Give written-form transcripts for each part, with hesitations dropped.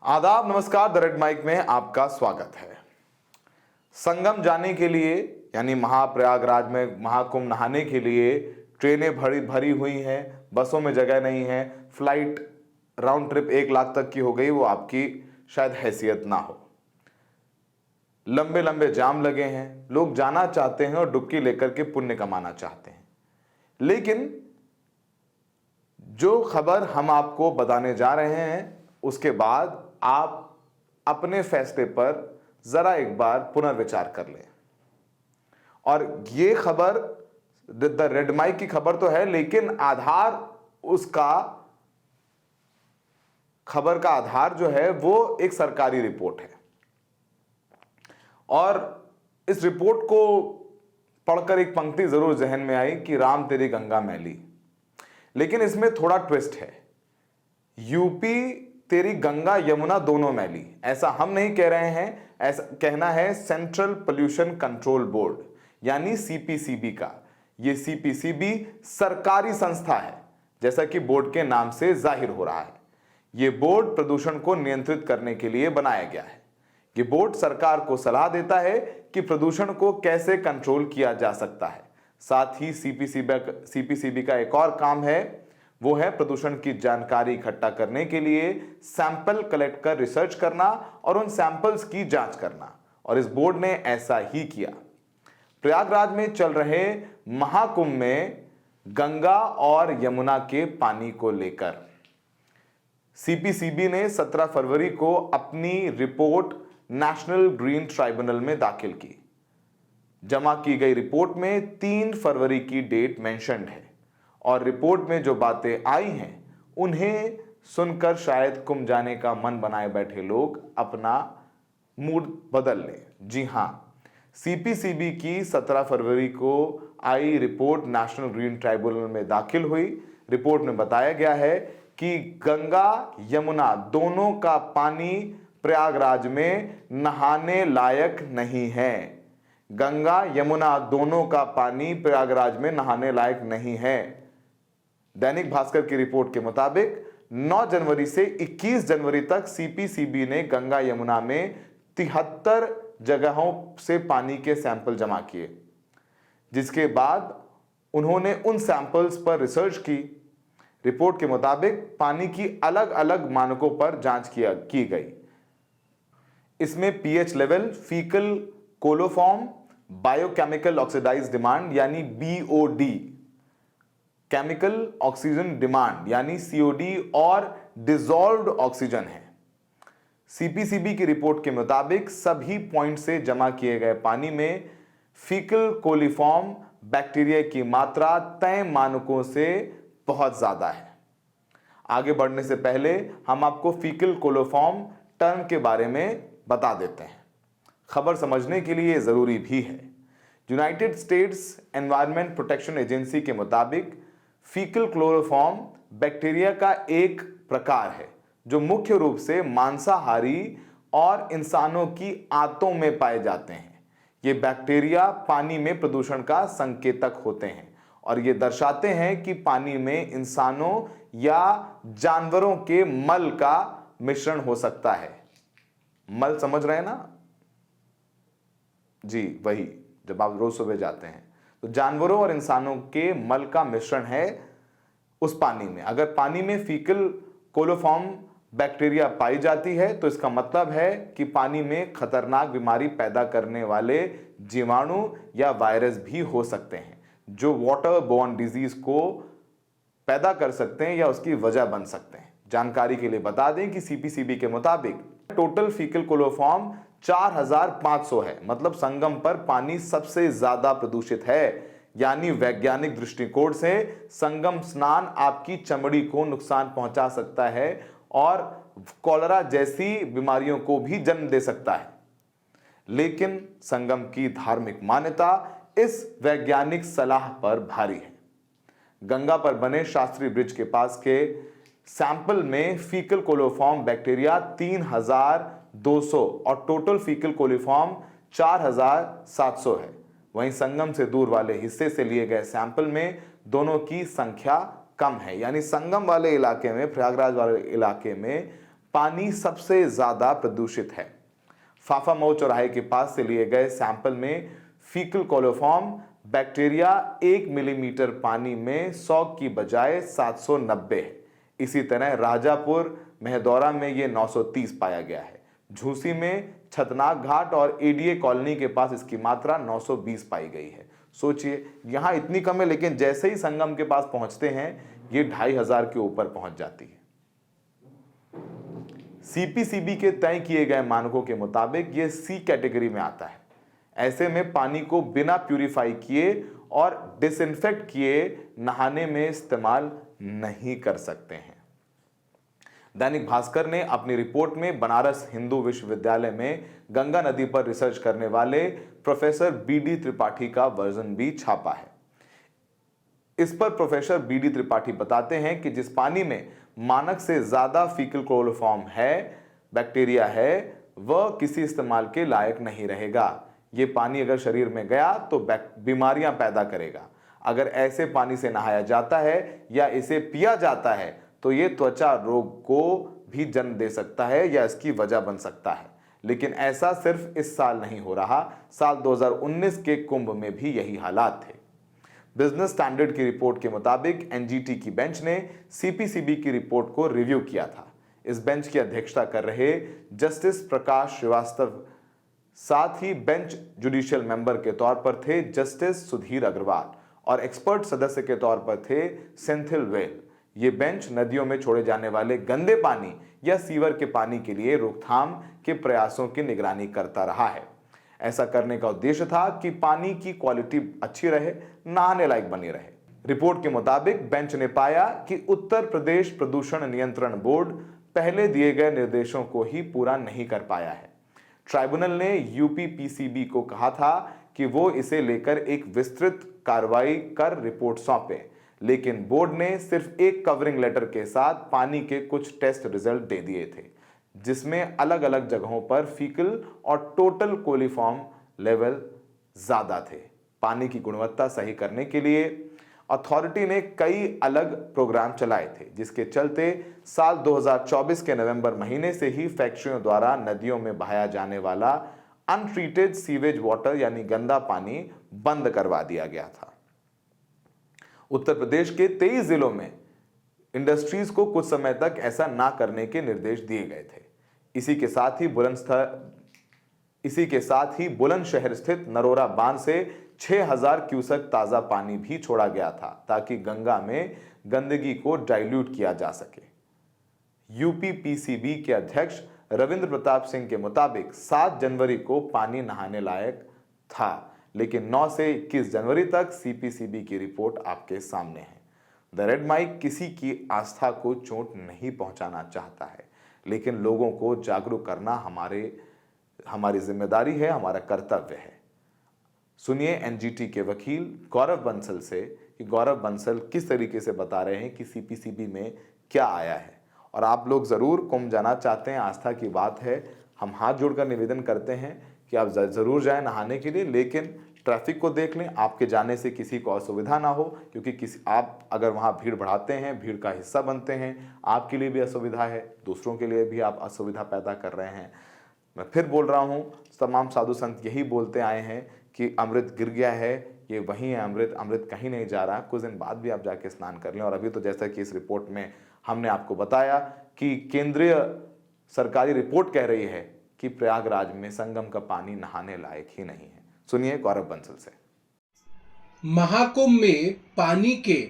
आदाब, नमस्कार। The red mic में आपका स्वागत है। संगम जाने के लिए यानी महाप्रयागराज में महाकुंभ नहाने के लिए ट्रेनें भरी भरी हुई हैं, बसों में जगह नहीं है, फ्लाइट राउंड ट्रिप 1 लाख तक की हो गई, वो आपकी शायद हैसियत ना हो। लंबे लंबे जाम लगे हैं, लोग जाना चाहते हैं और डुबकी लेकर के पुण्य कमाना चाहते हैं। लेकिन जो खबर हम आपको बताने जा रहे हैं उसके बाद आप अपने फैसले पर जरा एक बार पुनर्विचार कर लें। और ये खबर द रेड माइक की खबर तो है, लेकिन आधार उसका खबर का आधार जो है वो एक सरकारी रिपोर्ट है। और इस रिपोर्ट को पढ़कर एक पंक्ति जरूर जहन में आई कि राम तेरी गंगा मैली। लेकिन इसमें थोड़ा ट्विस्ट है। यूपी तेरी गंगा यमुना दोनों मैली, ऐसा हम नहीं कह रहे हैं, ऐसा कहना है सेंट्रल पोल्यूशन कंट्रोल बोर्ड यानी सीपीसीबी का। यह सीपीसीबी सरकारी संस्था है, जैसा कि बोर्ड के नाम से जाहिर हो रहा है। यह बोर्ड प्रदूषण को नियंत्रित करने के लिए बनाया गया है। यह बोर्ड सरकार को सलाह देता है कि प्रदूषण को कैसे कंट्रोल किया जा सकता है। साथ ही सीपीसीबी का एक और काम है, वो है प्रदूषण की जानकारी इकट्ठा करने के लिए सैंपल कलेक्ट कर रिसर्च करना और उन सैंपल्स की जांच करना। और इस बोर्ड ने ऐसा ही किया। प्रयागराज में चल रहे महाकुंभ में गंगा और यमुना के पानी को लेकर सीपीसीबी ने 17 फरवरी को अपनी रिपोर्ट नेशनल ग्रीन ट्राइब्यूनल में दाखिल की। जमा की गई रिपोर्ट में 3 फरवरी की डेट मेंशन्ड है और रिपोर्ट में जो बातें आई हैं उन्हें सुनकर शायद कुंभ जाने का मन बनाए बैठे लोग अपना मूड बदल लें। जी हां, सीपीसीबी की 17 फरवरी को आई रिपोर्ट नेशनल ग्रीन ट्राइब्यूनल में दाखिल हुई। रिपोर्ट में बताया गया है कि गंगा यमुना दोनों का पानी प्रयागराज में नहाने लायक नहीं है। गंगा यमुना दोनों का पानी प्रयागराज में नहाने लायक नहीं है। दैनिक भास्कर की रिपोर्ट के मुताबिक 9 जनवरी से 21 जनवरी तक सीपीसीबी ने गंगा यमुना में 73 जगहों से पानी के सैंपल जमा किए, जिसके बाद उन्होंने उन सैंपल्स पर रिसर्च की। रिपोर्ट के मुताबिक पानी की अलग अलग मानकों पर जांच की गई। इसमें pH level, fecal coliform, biochemical oxidise demand यानी बीओडी, केमिकल ऑक्सीजन डिमांड यानी सीओडी और डिसॉल्व्ड ऑक्सीजन है। सीपीसीबी की रिपोर्ट के मुताबिक सभी पॉइंट से जमा किए गए पानी में फीकल कोलिफॉर्म बैक्टीरिया की मात्रा तय मानकों से बहुत ज्यादा है। आगे बढ़ने से पहले हम आपको फीकल कोलिफॉर्म टर्म के बारे में बता देते हैं। खबर समझने के लिए जरूरी भी है। United states environment protection agency के मुताबिक फीकल क्लोरोफॉर्म बैक्टीरिया का एक प्रकार है जो मुख्य रूप से मांसाहारी और इंसानों की आंतों में पाए जाते हैं। ये बैक्टीरिया पानी में प्रदूषण का संकेतक होते हैं और ये दर्शाते हैं कि पानी में इंसानों या जानवरों के मल का मिश्रण हो सकता है। मल समझ रहे हैं ना? जी वही, जब आप रोज सुबह जाते हैं तो जानवरों और इंसानों के मल का मिश्रण है उस पानी में। अगर पानी में फीकल कोलोफॉर्म बैक्टीरिया पाई जाती है तो इसका मतलब है कि पानी में खतरनाक बीमारी पैदा करने वाले जीवाणु या वायरस भी हो सकते हैं जो वाटर बोर्न डिजीज को पैदा कर सकते हैं या उसकी वजह बन सकते हैं। जानकारी के लिए बता दें कि सीपीसीबी के मुताबिक टोटल फीकल कोलोफॉर्म 4500 है, मतलब संगम पर पानी सबसे ज्यादा प्रदूषित है। यानी वैज्ञानिक दृष्टिकोण से संगम स्नान आपकी चमड़ी को नुकसान पहुंचा सकता है और कॉलरा जैसी बीमारियों को भी जन्म दे सकता है। लेकिन संगम की धार्मिक मान्यता इस वैज्ञानिक सलाह पर भारी है। गंगा पर बने शास्त्री ब्रिज के पास के सैंपल में फीकल कोलोफॉर्म बैक्टीरिया 3200 और टोटल फीकल कोलिफॉर्म 4700 है। वहीं संगम से दूर वाले हिस्से से लिए गए सैंपल में दोनों की संख्या कम है। यानी संगम वाले इलाके में, प्रयागराज वाले इलाके में पानी सबसे ज्यादा प्रदूषित है। फाफामऊ चौराहे के पास से लिए गए सैंपल में फीकल कोलिफॉर्म बैक्टीरिया 1 मिलीमीटर पानी में 100 की बजाय 790 है। इसी तरह राजापुर महदौरा में यह 930 पाया गया है। झूसी में छतनाक घाट और एडीए कॉलोनी के पास इसकी मात्रा 920 पाई गई है। सोचिए, यहां इतनी कम है, लेकिन जैसे ही संगम के पास पहुंचते हैं ये 2500 के ऊपर पहुंच जाती है। सीपीसीबी के तय किए गए मानकों के मुताबिक यह सी कैटेगरी में आता है। ऐसे में पानी को बिना प्यूरिफाई किए और डिसइंफेक्ट किए नहाने में इस्तेमाल नहीं कर सकते हैं। दैनिक भास्कर ने अपनी रिपोर्ट में बनारस हिंदू विश्वविद्यालय में गंगा नदी पर रिसर्च करने वाले प्रोफेसर बीडी त्रिपाठी का वर्जन भी छापा है। इस पर प्रोफेसर बीडी त्रिपाठी बताते हैं कि जिस पानी में मानक से ज्यादा फीकल क्लोरोफॉर्म है, बैक्टीरिया है, वह किसी इस्तेमाल के लायक नहीं रहेगा। ये पानी अगर शरीर में गया तो बीमारियां पैदा करेगा। अगर ऐसे पानी से नहाया जाता है या इसे पिया जाता है तो ये त्वचा रोग को भी जन्म दे सकता है या इसकी वजह बन सकता है। लेकिन ऐसा सिर्फ इस साल नहीं हो रहा, साल 2019 के कुंभ में भी यही हालात थे। बिजनेस स्टैंडर्ड की रिपोर्ट के मुताबिक एनजीटी की बेंच ने सीपीसीबी की रिपोर्ट को रिव्यू किया था। इस बेंच की अध्यक्षता कर रहे जस्टिस प्रकाश श्रीवास्तव, साथ ही बेंच जुडिशियल मेंबर के तौर पर थे जस्टिस सुधीर अग्रवाल और एक्सपर्ट सदस्य के तौर पर थे सेंथिल वेल। ये बेंच नदियों में छोड़े जाने वाले गंदे पानी या सीवर के पानी के लिए रोकथाम के प्रयासों की निगरानी करता रहा है। ऐसा करने का उद्देश्य था कि पानी की क्वालिटी अच्छी रहे, नहाने लायक बनी रहे। रिपोर्ट के मुताबिक बेंच ने पाया कि उत्तर प्रदेश प्रदूषण नियंत्रण बोर्ड पहले दिए गए निर्देशों को ही पूरा नहीं कर पाया है। ट्राइब्यूनल ने यूपीपीसीबी को कहा था कि वो इसे लेकर एक विस्तृत कार्रवाई कर रिपोर्ट सौंपे, लेकिन बोर्ड ने सिर्फ एक कवरिंग लेटर के साथ पानी के कुछ टेस्ट रिजल्ट दे दिए थे, जिसमें अलग अलग जगहों पर फीकल और टोटल कोलिफॉर्म लेवल ज्यादा थे। पानी की गुणवत्ता सही करने के लिए अथॉरिटी ने कई अलग प्रोग्राम चलाए थे, जिसके चलते साल 2024 के नवंबर महीने से ही फैक्ट्रियों द्वारा नदियों में बहाया जाने वाला अनट्रीटेड सीवेज वाटर यानी गंदा पानी बंद करवा दिया गया था। उत्तर प्रदेश के 23 जिलों में इंडस्ट्रीज को कुछ समय तक ऐसा ना करने के निर्देश दिए गए थे। इसी के साथ ही बुलंदशहर स्थित नरोरा बांध से 6000 क्यूसेक ताजा पानी भी छोड़ा गया था, ताकि गंगा में गंदगी को डाइल्यूट किया जा सके। यूपीपीसीबी के अध्यक्ष रविंद्र प्रताप सिंह के मुताबिक 7 जनवरी को पानी नहाने लायक था, लेकिन 9 से 21 जनवरी तक सीपीसीबी की रिपोर्ट आपके सामने है। द रेड माइक किसी की आस्था को चोट नहीं पहुंचाना चाहता है, लेकिन लोगों को जागरूक करना हमारी जिम्मेदारी है, हमारा कर्तव्य है। सुनिए एनजीटी के वकील गौरव बंसल से कि गौरव बंसल किस तरीके से बता रहे हैं कि सीपीसीबी में क्या आया है। और आप लोग जरूर कुंभ जाना चाहते हैं, आस्था की बात है, हम हाथ जोड़कर निवेदन करते हैं कि आप जरूर जाएं नहाने के लिए, लेकिन ट्रैफिक को देख लें, आपके जाने से किसी को असुविधा ना हो, क्योंकि आप अगर वहां भीड़ बढ़ाते हैं, भीड़ का हिस्सा बनते हैं, आपके लिए भी असुविधा है, दूसरों के लिए भी आप असुविधा पैदा कर रहे हैं। मैं फिर बोल रहा हूं, तमाम साधु संत यही बोलते आए हैं कि अमृत गिर गया है, ये वही है अमृत कहीं नहीं जा रहा। कुछ दिन बाद भी आप जाके स्नान कर लें। और अभी तो जैसा कि इस रिपोर्ट में हमने आपको बताया कि केंद्रीय सरकारी रिपोर्ट कह रही है कि प्रयागराज में संगम का पानी नहाने लायक ही नहीं है। सुनिए गौरव बंसल से। महाकुंभ में पानी के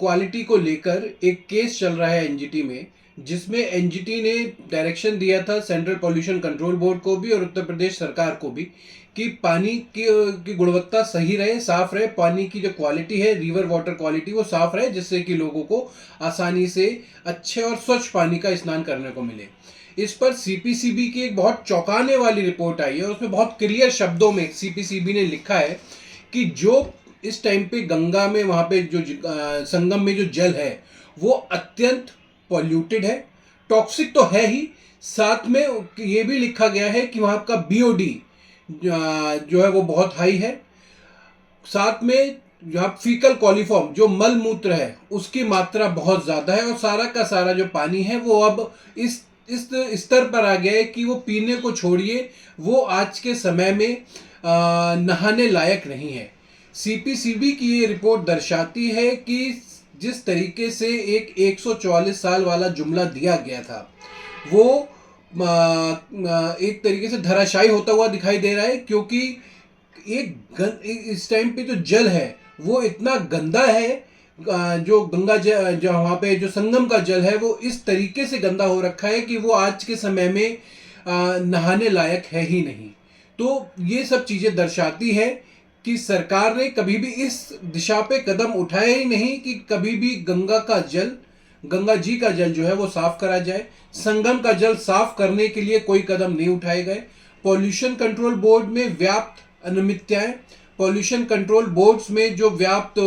क्वालिटी को लेकर एक केस चल रहा है एनजीटी में, जिसमें एनजीटी ने डायरेक्शन दिया था सेंट्रल पॉल्यूशन कंट्रोल बोर्ड को भी और उत्तर प्रदेश सरकार को भी कि पानी की गुणवत्ता सही रहे, साफ रहे, पानी की जो क्वालिटी है, रिवर वाटर क्वालिटी, वो साफ रहे, जिससे कि लोगों को आसानी से अच्छे और स्वच्छ पानी का स्नान करने को मिले। इस पर सीपीसीबी की एक बहुत चौंकाने वाली रिपोर्ट आई है और उसमें बहुत क्लियर शब्दों में सीपीसीबी ने लिखा है कि जो इस टाइम पे गंगा में वहाँ पे जो संगम में जो जल है वो अत्यंत पॉल्यूटेड है, टॉक्सिक तो है ही, साथ में ये भी लिखा गया है कि वहाँ का बीओडी जो है वो बहुत हाई है, साथ में यहाँ फीकल कॉलिफॉर्म जो मल मूत्र है उसकी मात्रा बहुत ज़्यादा है और सारा का सारा जो पानी है वो अब इस इस स्तर पर आ गया है कि वो पीने को छोड़िए, वो आज के समय में नहाने लायक नहीं है। सीपीसीबी की ये रिपोर्ट दर्शाती है कि जिस तरीके से एक 144 साल वाला जुमला दिया गया था, वो एक तरीके से धराशायी होता हुआ दिखाई दे रहा है, क्योंकि इस टाइम पे जो जल है वो इतना गंदा है। जो गंगा जल, जो वहाँ पे जो संगम का जल है, वो इस तरीके से गंदा हो रखा है कि वो आज के समय में नहाने लायक है ही नहीं। तो ये सब चीज़ें दर्शाती है कि सरकार ने कभी भी इस दिशा पे कदम उठाया ही नहीं कि कभी भी गंगा जी का जल जो है वो साफ करा जाए। संगम का जल साफ करने के लिए कोई कदम नहीं उठाए गए। पॉल्यूशन कंट्रोल बोर्ड में व्याप्त अनियमितताएं, पॉल्यूशन कंट्रोल बोर्ड्स में जो व्याप्त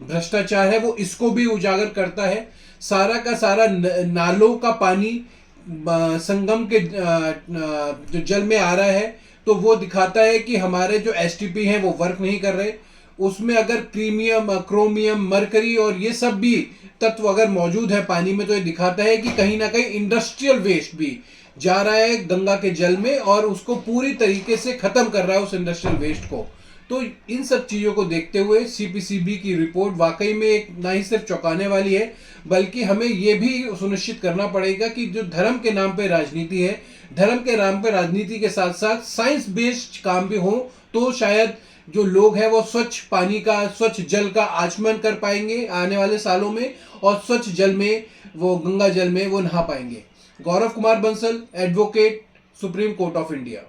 भ्रष्टाचार है, वो इसको भी उजागर करता है। सारा का सारा नालों का पानी संगम के जो जल में आ रहा है, तो वो दिखाता है कि हमारे जो एसटीपी हैं वो वर्क नहीं कर रहे। उसमें अगर क्रीमियम, क्रोमियम, मरकरी और ये सब भी तत्व अगर मौजूद है पानी में, तो ये दिखाता है कि कहीं ना कहीं इंडस्ट्रियल वेस्ट भी जा रहा है गंगा के जल में और उसको पूरी तरीके से खत्म कर रहा है, उस इंडस्ट्रियल वेस्ट को। तो इन सब चीज़ों को देखते हुए सीपीसीबी की रिपोर्ट वाकई में एक ना ही सिर्फ चौंकाने वाली है, बल्कि हमें ये भी सुनिश्चित करना पड़ेगा कि जो धर्म के नाम पे राजनीति है, धर्म के नाम पे राजनीति के साथ साथ साइंस बेस्ड काम भी हो, तो शायद जो लोग हैं वो स्वच्छ पानी का, स्वच्छ जल का आचमन कर पाएंगे आने वाले सालों में, और स्वच्छ जल में, वो गंगा जल में वो नहा पाएंगे। Gaurav Kumar Bansal, advocate, Supreme Court of India.